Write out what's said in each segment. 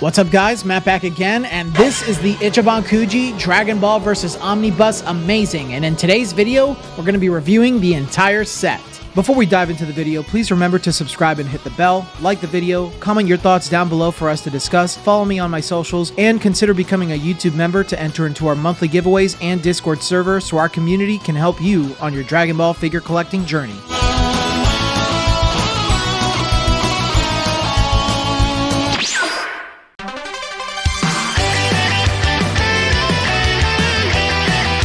What's up guys, Matt back again, and this is the Ichiban Kuji Dragon Ball vs. Omnibus Amazing, and in today's video, we're going to be reviewing the entire set. Before we dive into the video, please remember to subscribe and hit the bell, like the video, comment your thoughts down below for us to discuss, follow me on my socials, and consider becoming a YouTube member to enter into our monthly giveaways and Discord server so our community can help you on your Dragon Ball figure collecting journey.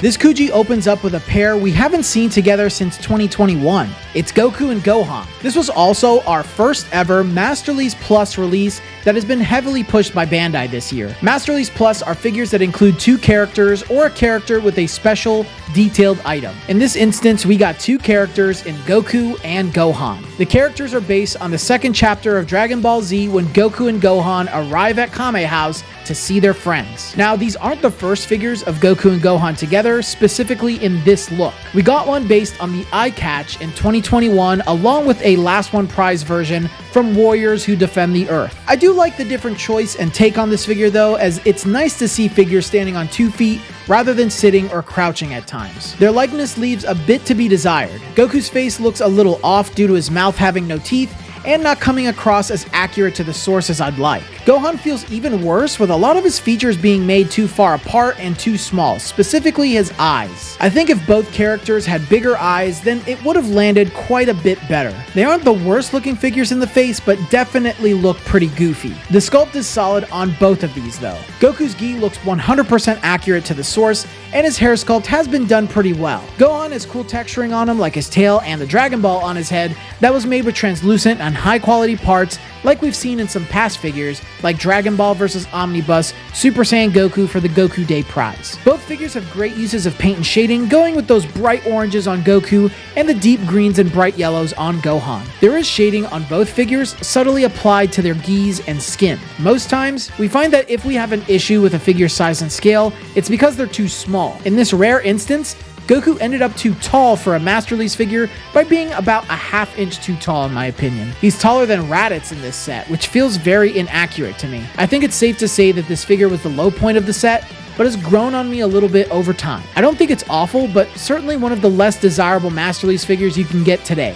This Kuji opens up with a pair we haven't seen together since 2021. It's Goku and Gohan. This was also our first ever Masterlies Plus release that has been heavily pushed by Bandai this year. Masterlies Plus are figures that include two characters or a character with a special detailed item. In this instance, we got two characters in Goku and Gohan. The characters are based on the second chapter of Dragon Ball Z when Goku and Gohan arrive at Kame House to see their friends. Now, these aren't the first figures of Goku and Gohan together, specifically in this look. We got one based on the Eye Catch in 2021, along with a Last One prize version from Warriors Who Defend the Earth. I do like the different choice and take on this figure though, as it's nice to see figures standing on 2 feet rather than sitting or crouching at times. Their likeness leaves a bit to be desired. Goku's face looks a little off due to his mouth having no teeth, and not coming across as accurate to the source as I'd like. Gohan feels even worse, with a lot of his features being made too far apart and too small, specifically his eyes. I think if both characters had bigger eyes, then it would have landed quite a bit better. They aren't the worst looking figures in the face, but definitely look pretty goofy. The sculpt is solid on both of these though. Goku's gi looks 100% accurate to the source, and his hair sculpt has been done pretty well. Gohan has cool texturing on him like his tail and the Dragon Ball on his head that was made with translucent and high quality parts like we've seen in some past figures like Dragon Ball vs. Omnibus, Super Saiyan Goku for the Goku Day prize. Both figures have great uses of paint and shading, going with those bright oranges on Goku and the deep greens and bright yellows on Gohan. There is shading on both figures subtly applied to their gis and skin. Most times, we find that if we have an issue with a figure's size and scale, it's because they're too small. In this rare instance, Goku ended up too tall for a Masterlies figure by being about a ½ inch too tall in my opinion. He's taller than Raditz in this set, which feels very inaccurate to me. I think it's safe to say that this figure was the low point of the set, but has grown on me a little bit over time. I don't think it's awful, but certainly one of the less desirable Masterlies figures you can get today.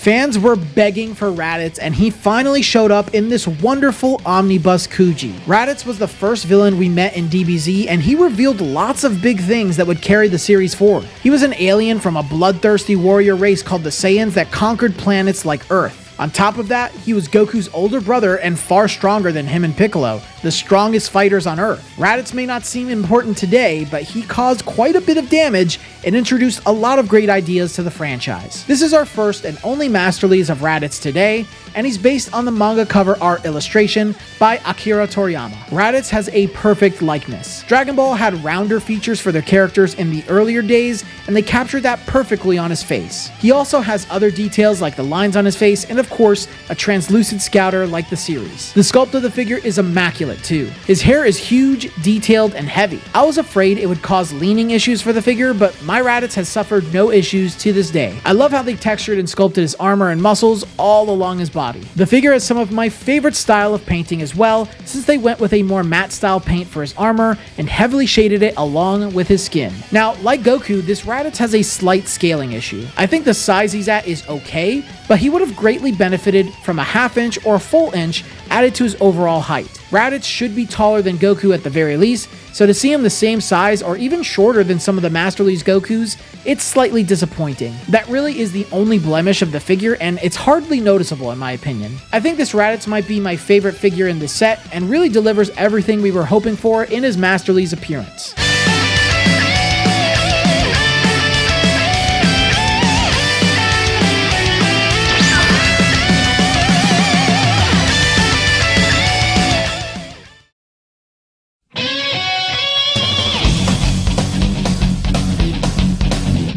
Fans were begging for Raditz, and he finally showed up in this wonderful Omnibus Kuji. Raditz was the first villain we met in DBZ, and he revealed lots of big things that would carry the series forward. He was an alien from a bloodthirsty warrior race called the Saiyans that conquered planets like Earth. On top of that, he was Goku's older brother and far stronger than him and Piccolo, the strongest fighters on Earth. Raditz may not seem important today, but he caused quite a bit of damage and introduced a lot of great ideas to the franchise. This is our first and only Masterlies of Raditz today, and he's based on the manga cover art illustration by Akira Toriyama. Raditz has a perfect likeness. Dragon Ball had rounder features for their characters in the earlier days, and they captured that perfectly on his face. He also has other details like the lines on his face, and of course, a translucent scouter like the series. The sculpt of the figure is immaculate too. His hair is huge, detailed, and heavy. I was afraid it would cause leaning issues for the figure, but my Raditz has suffered no issues to this day. I love how they textured and sculpted his armor and muscles all along his body. The figure has some of my favorite style of painting as well, since they went with a more matte style paint for his armor and heavily shaded it along with his skin. Now, like Goku, this Raditz has a slight scaling issue. I think the size he's at is okay, but he would have greatly benefited from a ½ inch or a full inch added to his overall height. Raditz should be taller than Goku at the very least, so to see him the same size or even shorter than some of the Masterlies Gokus, it's slightly disappointing. That really is the only blemish of the figure, and it's hardly noticeable in my opinion. I think this Raditz might be my favorite figure in this set, and really delivers everything we were hoping for in his Masterlies appearance.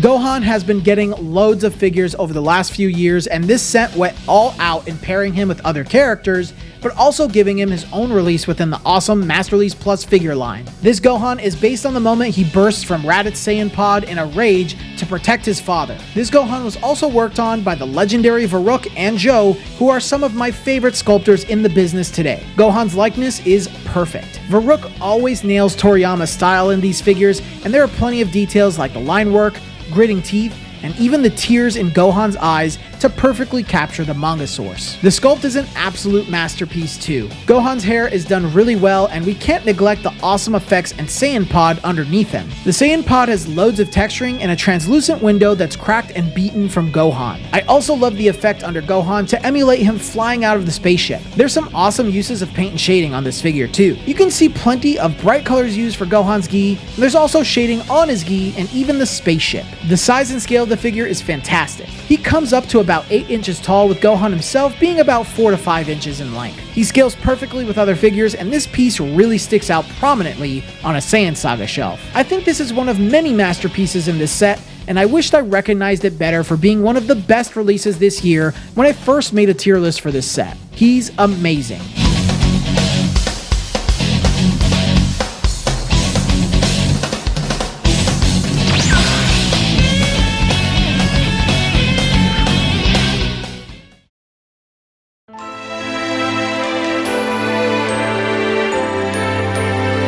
Gohan has been getting loads of figures over the last few years, and this set went all out in pairing him with other characters, but also giving him his own release within the awesome Master Release Plus figure line. This Gohan is based on the moment he bursts from Radit's Saiyan pod in a rage to protect his father. This Gohan was also worked on by the legendary Varuk and Joe, who are some of my favorite sculptors in the business today. Gohan's likeness is perfect. Varuk always nails Toriyama's style in these figures, and there are plenty of details like the line work, gritting teeth, and even the tears in Gohan's eyes to perfectly capture the manga source. The sculpt is an absolute masterpiece too. Gohan's hair is done really well, and we can't neglect the awesome effects and Saiyan pod underneath him. The Saiyan pod has loads of texturing and a translucent window that's cracked and beaten from Gohan. I also love the effect under Gohan to emulate him flying out of the spaceship. There's some awesome uses of paint and shading on this figure too. You can see plenty of bright colors used for Gohan's gi. There's also shading on his gi and even the spaceship. The size and scale of the figure is fantastic. He comes up to about 8 inches tall, with Gohan himself being about 4 to 5 inches in length. He scales perfectly with other figures, and this piece really sticks out prominently on a Saiyan Saga shelf. I think this is one of many masterpieces in this set, and I wished I recognized it better for being one of the best releases this year when I first made a tier list for this set. He's amazing.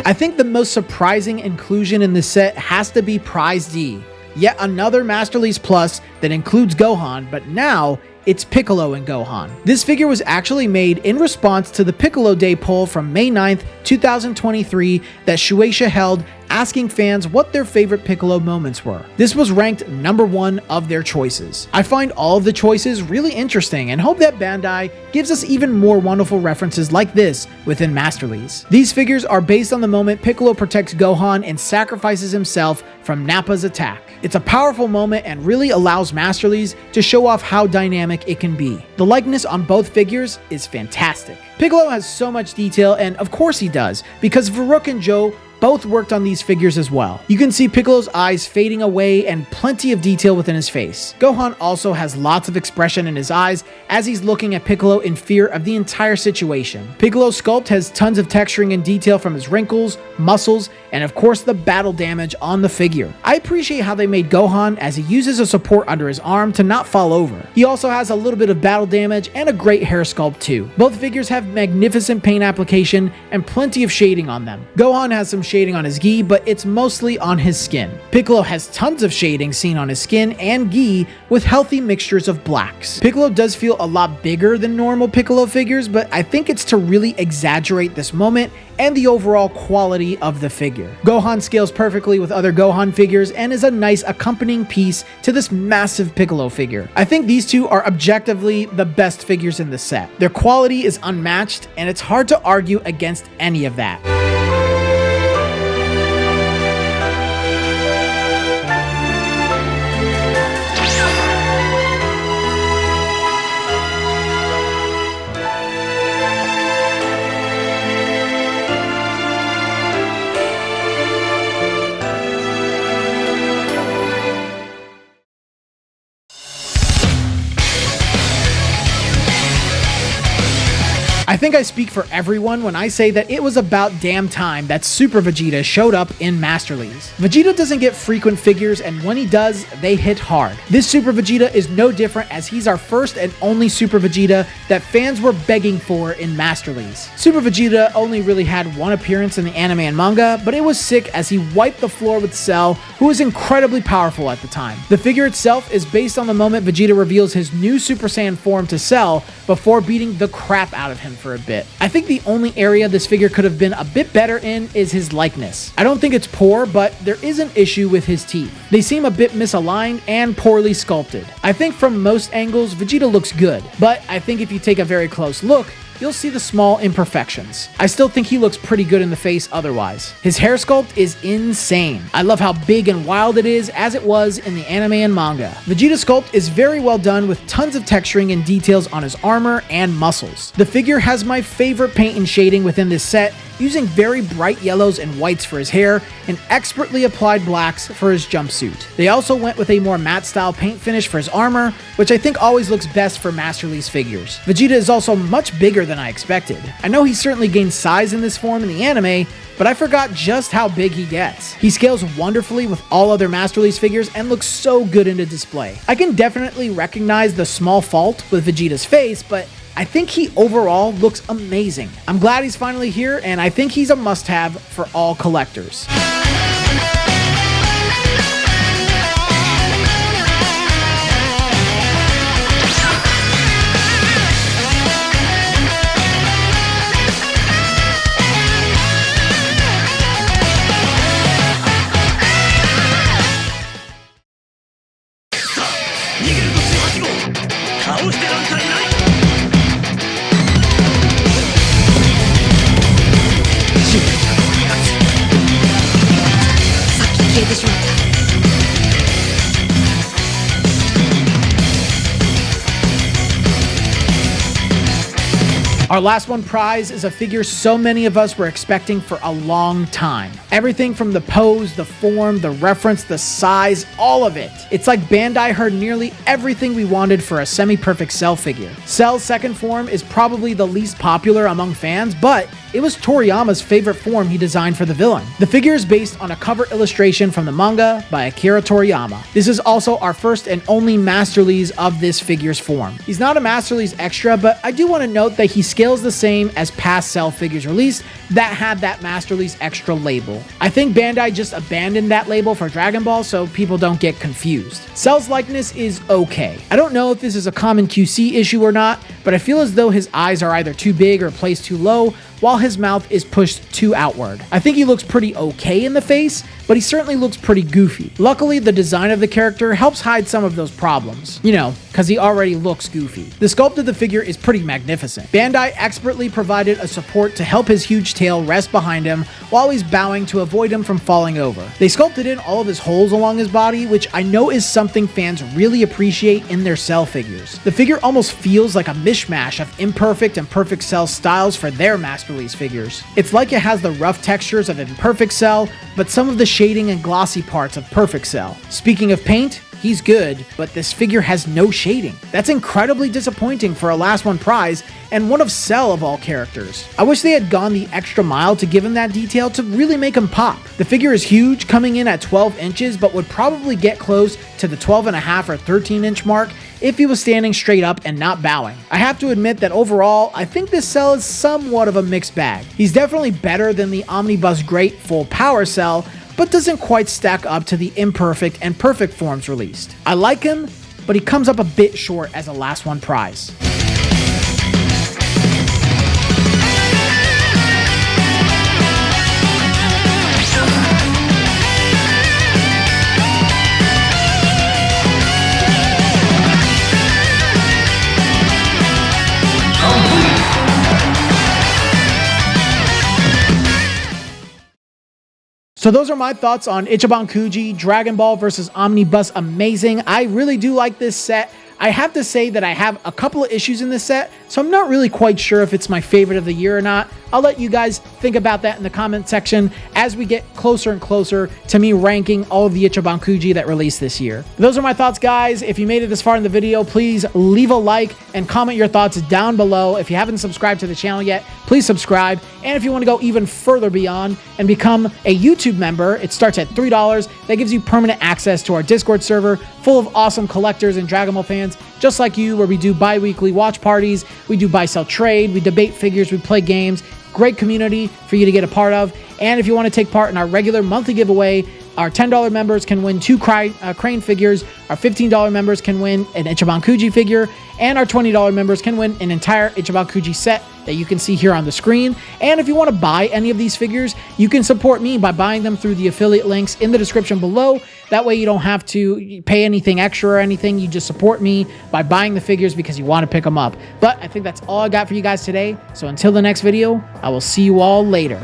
I think the most surprising inclusion in this set has to be Prize D. Yet another Master Release Plus that includes Gohan, but now it's Piccolo and Gohan. This figure was actually made in response to the Piccolo Day poll from May 9th, 2023 that Shueisha held, asking fans what their favorite Piccolo moments were. This was ranked number 1 of their choices. I find all of the choices really interesting and hope that Bandai gives us even more wonderful references like this within Master Release. These figures are based on the moment Piccolo protects Gohan and sacrifices himself from Nappa's attack. It's a powerful moment and really allows Master Release to show off how dynamic it can be. The likeness on both figures is fantastic. Piccolo has so much detail, and of course he does, because Varuk and Joe both worked on these figures as well. You can see Piccolo's eyes fading away and plenty of detail within his face. Gohan also has lots of expression in his eyes as he's looking at Piccolo in fear of the entire situation. Piccolo's sculpt has tons of texturing and detail from his wrinkles, muscles, and of course the battle damage on the figure. I appreciate how they made Gohan as he uses a support under his arm to not fall over. He also has a little bit of battle damage and a great hair sculpt too. Both figures have magnificent paint application and plenty of shading on them. Gohan has some shading on his gi, but it's mostly on his skin. Piccolo has tons of shading seen on his skin and gi with healthy mixtures of blacks. Piccolo does feel a lot bigger than normal Piccolo figures, but I think it's to really exaggerate this moment and the overall quality of the figure. Gohan scales perfectly with other Gohan figures and is a nice accompanying piece to this massive Piccolo figure. I think these two are objectively the best figures in the set. Their quality is unmatched, and it's hard to argue against any of that. I think I speak for everyone when I say that it was about damn time that Super Vegeta showed up in Master Release. Vegeta doesn't get frequent figures, and when he does, they hit hard. This Super Vegeta is no different, as he's our first and only Super Vegeta that fans were begging for in Master Release. Super Vegeta only really had one appearance in the anime and manga, but it was sick as he wiped the floor with Cell, who was incredibly powerful at the time. The figure itself is based on the moment Vegeta reveals his new Super Saiyan form to Cell before beating the crap out of him for a bit. I think the only area this figure could have been a bit better in is his likeness. I don't think it's poor, but there is an issue with his teeth. They seem a bit misaligned and poorly sculpted. I think from most angles, Vegeta looks good, but I think if you take a very close look, you'll see the small imperfections. I still think he looks pretty good in the face otherwise. His hair sculpt is insane. I love how big and wild it is, as it was in the anime and manga. Vegeta sculpt is very well done with tons of texturing and details on his armor and muscles. The figure has my favorite paint and shading within this set, using very bright yellows and whites for his hair and expertly applied blacks for his jumpsuit. They also went with a more matte style paint finish for his armor, which I think always looks best for Master Lee's figures. Vegeta is also much bigger than I expected. I know he certainly gained size in this form in the anime, but I forgot just how big he gets. He scales wonderfully with all other Master Lee's figures and looks so good in the display. I can definitely recognize the small fault with Vegeta's face, but I think he overall looks amazing. I'm glad he's finally here, and I think he's a must-have for all collectors. Our last one prize is a figure so many of us were expecting for a long time. Everything from the pose, the form, the reference, the size, all of it. It's like Bandai heard nearly everything we wanted for a semi-perfect Cell figure. Cell's second form is probably the least popular among fans, but it was Toriyama's favorite form he designed for the villain. The figure is based on a cover illustration from the manga by Akira Toriyama. This is also our first and only Master Lee's of this figure's form. He's not a Master Lee's extra, but I do want to note that he scales the same as past Cell figures released that had that Master Lee's extra label. I think Bandai just abandoned that label for Dragon Ball so people don't get confused. Cell's likeness is okay. I don't know if this is a common QC issue or not, but I feel as though his eyes are either too big or placed too low, while his mouth is pushed too outward. I think he looks pretty okay in the face, but he certainly looks pretty goofy. Luckily, the design of the character helps hide some of those problems. You know, because he already looks goofy. The sculpt of the figure is pretty magnificent. Bandai expertly provided a support to help his huge tail rest behind him while he's bowing to avoid him from falling over. They sculpted in all of his holes along his body, which I know is something fans really appreciate in their Cell figures. The figure almost feels like a mishmash of imperfect and perfect Cell styles for their Master Lee's figures. It's like it has the rough textures of imperfect Cell, but some of the shading and glossy parts of perfect Cell. Speaking of paint, he's good, but this figure has no shading. That's incredibly disappointing for a last one prize and one of Cell of all characters. I wish they had gone the extra mile to give him that detail to really make him pop. The figure is huge, coming in at 12 inches, but would probably get close to the 12.5 or 13 inch mark if he was standing straight up and not bowing. I have to admit that overall, I think this Cell is somewhat of a mixed bag. He's definitely better than the Omnibus Great full power Cell, but doesn't quite stack up to the imperfect and perfect forms released. I like him, but he comes up a bit short as a last one prize. So those are my thoughts on Ichiban Kuji, Dragon Ball vs. Omnibus Amazing. I really do like this set. I have to say that I have a couple of issues in this set, so I'm not really quite sure if it's my favorite of the year or not. I'll let you guys think about that in the comment section as we get closer and closer to me ranking all of the Ichiban Kuji that released this year. Those are my thoughts, guys. If you made it this far in the video, please leave a like and comment your thoughts down below. If you haven't subscribed to the channel yet, please subscribe. And if you want to go even further beyond and become a YouTube member, it starts at $3. That gives you permanent access to our Discord server full of awesome collectors and Dragon Ball fans just like you, where we do bi-weekly watch parties, we do buy-sell trade, we debate figures, we play games. Great community for you to get a part of. And if you want to take part in our regular monthly giveaway, our $10 members can win 2 Crane figures, our $15 members can win an Ichiban Kuji figure, and our $20 members can win an entire Ichiban Kuji set that you can see here on the screen. And if you want to buy any of these figures, you can support me by buying them through the affiliate links in the description below. That way you don't have to pay anything extra or anything. You just support me by buying the figures because you want to pick them up. But I think that's all I got for you guys today. So until the next video, I will see you all later.